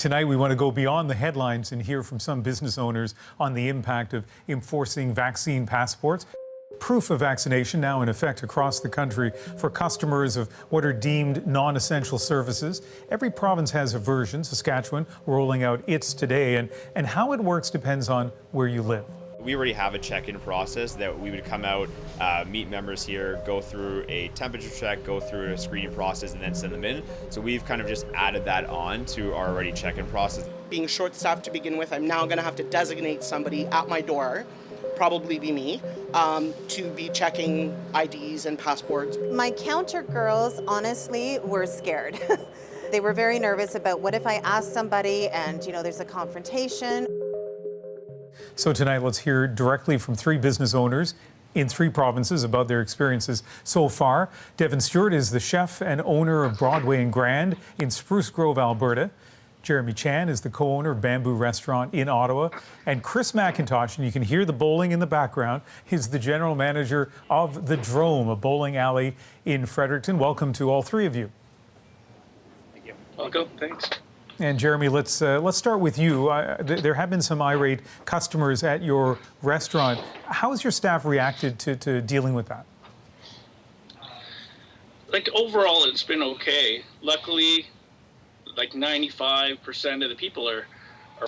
Tonight, we want to go beyond the headlines and hear from some business owners on the impact of enforcing vaccine passports. Proof of vaccination now in effect across the country for customers of what are deemed non-essential services. Every province has a version. Saskatchewan rolling out its today, and how it works depends on where you live. We already have a check-in process that we would come out, meet members here, go through a temperature check, go through a screening process, and then send them in. So we've kind of just added that on to our already check-in process. Being short-staffed to begin with, I'm now going to have to designate somebody at my door, probably be me, to be checking IDs and passports. My counter girls, honestly, were scared. They were very nervous about what if I ask somebody and, there's a confrontation. So tonight, let's hear directly from three business owners in three provinces about their experiences so far. Devin Stewart is the chef and owner of Broadway and Grand in Spruce Grove, Alberta. Jeremy Chang is the co-owner of Bambu restaurant in Ottawa. And Chris Mcintosh, and you can hear the bowling in the background, is the general manager of the Drome, a bowling alley in Fredericton. Welcome to all three of you. Thank you. Welcome, thanks. And Jeremy, let's start with you. There have been some irate customers at your restaurant. How has your staff reacted to dealing with that? Overall, it's been okay. Luckily, 95% of the people are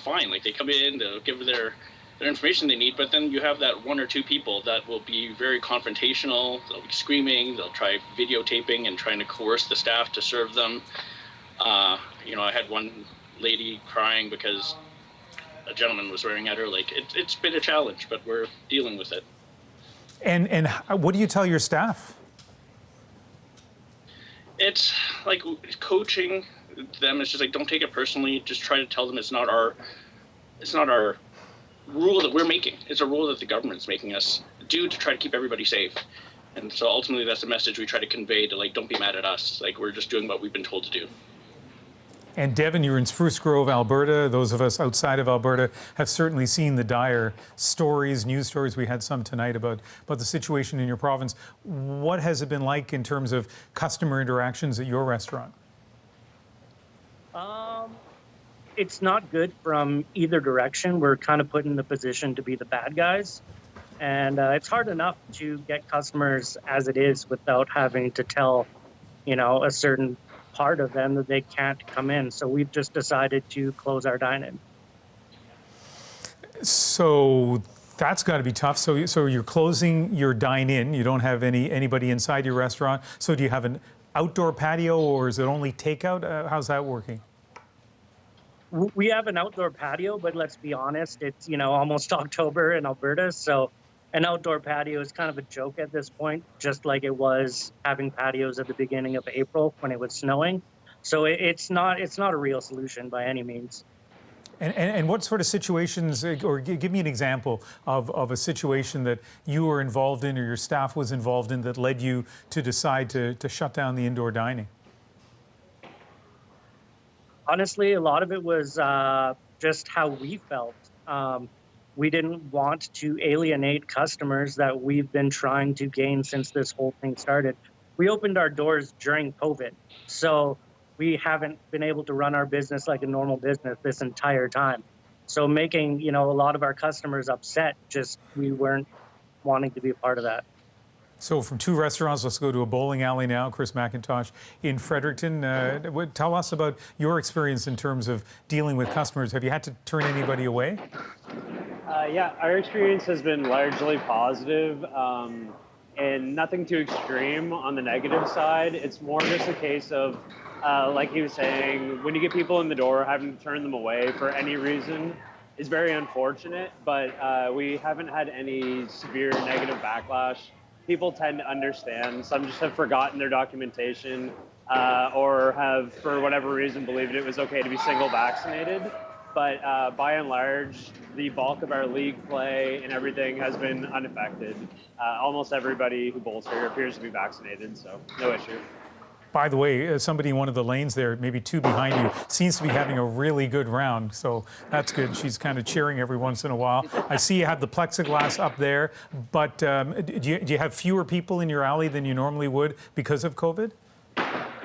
fine. They come in, they'll give their information they need, but then you have that one or two people that will be very confrontational. They'll be screaming, they'll try videotaping and trying to coerce the staff to serve them. I had one lady crying because a gentleman was swearing at her. It's been a challenge, but we're dealing with it. And what do you tell your staff? It's coaching them. It's just don't take it personally. Just try to tell them it's not our rule that we're making. It's a rule that the government's making us do to try to keep everybody safe. And so ultimately, that's the message we try to convey to don't be mad at us. We're just doing what we've been told to do. And Devin, you're in Spruce Grove, Alberta. Those of us outside of Alberta have certainly seen the dire stories, news stories. We had some tonight about the situation in your province. What has it been like in terms of customer interactions at your restaurant? It's not good from either direction. We're kind of put in the position to be the bad guys. And it's hard enough to get customers as it is without having to tell, a certain part of them that they can't come in. So we've just decided to close our dine-in. So that's got to be tough. So you're closing your dine-in. You don't have anybody inside your restaurant. So do you have an outdoor patio, or is it only takeout? How's that working? We have an outdoor patio, but let's be honest, it's almost October in Alberta, so an outdoor patio is kind of a joke at this point, just like it was having patios at the beginning of April when it was snowing. So it's not a real solution by any means. And what sort of situations, or give me an example of a situation that you were involved in or your staff was involved in that led you to decide to shut down the indoor dining? Honestly, a lot of it was just how we felt. We didn't want to alienate customers that we've been trying to gain since this whole thing started. We opened our doors during COVID, so we haven't been able to run our business like a normal business this entire time. So making, a lot of our customers upset, we weren't wanting to be a part of that. So from two restaurants, let's go to a bowling alley now. Chris Mcintosh in Fredericton. Tell us about your experience in terms of dealing with customers. Have you had to turn anybody away? Yeah, our experience has been largely positive and nothing too extreme on the negative side. It's more just a case of, like he was saying, when you get people in the door, having to turn them away for any reason is very unfortunate, but we haven't had any severe negative backlash. People tend to understand. Some just have forgotten their documentation or have, for whatever reason, believed it was okay to be single vaccinated. But by and large, the bulk of our league play and everything has been unaffected. Almost everybody who bowls here appears to be vaccinated, so no issue. By the way, somebody in one of the lanes there, maybe two behind you, seems to be having a really good round. So that's good. She's kind of cheering every once in a while. I see you have the plexiglass up there, but do you have fewer people in your alley than you normally would because of COVID?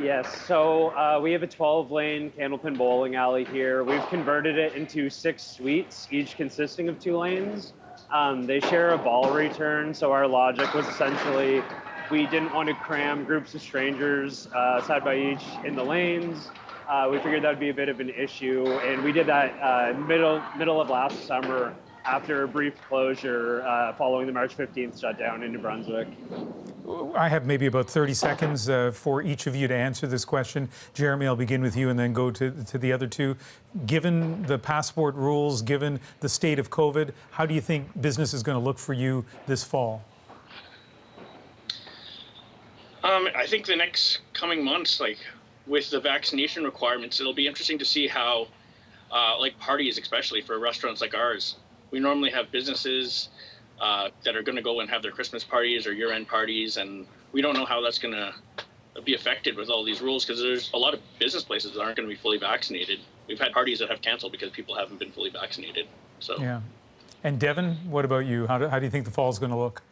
Yes, so we have a 12-lane candlepin bowling alley here. We've converted it into 6 suites, each consisting of 2 lanes. They share a ball return, so our logic was essentially we didn't want to cram groups of strangers side by each in the lanes. We figured that would be a bit of an issue, and we did that middle of last summer after a brief closure following the March 15th shutdown in New Brunswick. I have maybe about 30 seconds for each of you to answer this question. Jeremy, I'll begin with you and then go to the other two. Given the passport rules, given the state of COVID, how do you think business is going to look for you this fall? I think the next coming months, like with the vaccination requirements, it'll be interesting to see how, like parties, especially for restaurants like ours, we normally have businesses that are going to go and have their Christmas parties or year-end parties, and we don't know how that's going to be affected with all these rules because there's a lot of business places that aren't going to be fully vaccinated. We've had parties that have canceled because people haven't been fully vaccinated. So yeah. And Devin, what about you? How do you think the fall is going to look?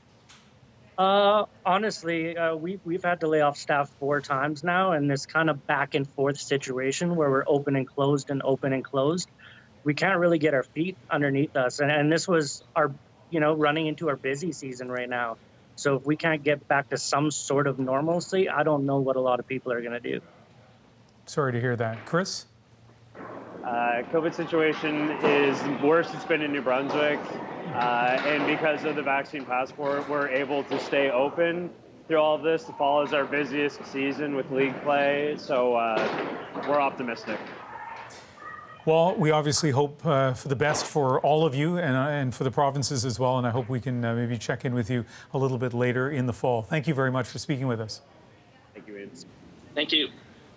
Honestly, we've had to lay off staff 4 times now, and this kind of back and forth situation where we're open and closed and open and closed. We can't really get our feet underneath us, and this was our, running into our busy season right now. So if we can't get back to some sort of normalcy, I don't know what a lot of people are going to do. Sorry to hear that. Chris? COVID situation is the worst it's been in New Brunswick. And because of the vaccine passport, we're able to stay open through all of this. The fall is our busiest season with league play, so we're optimistic. Well, we obviously hope for the best for all of you and for the provinces as well, and I hope we can maybe check in with you a little bit later in the fall. Thank you very much for speaking with us. Thank you, Abe. thank you.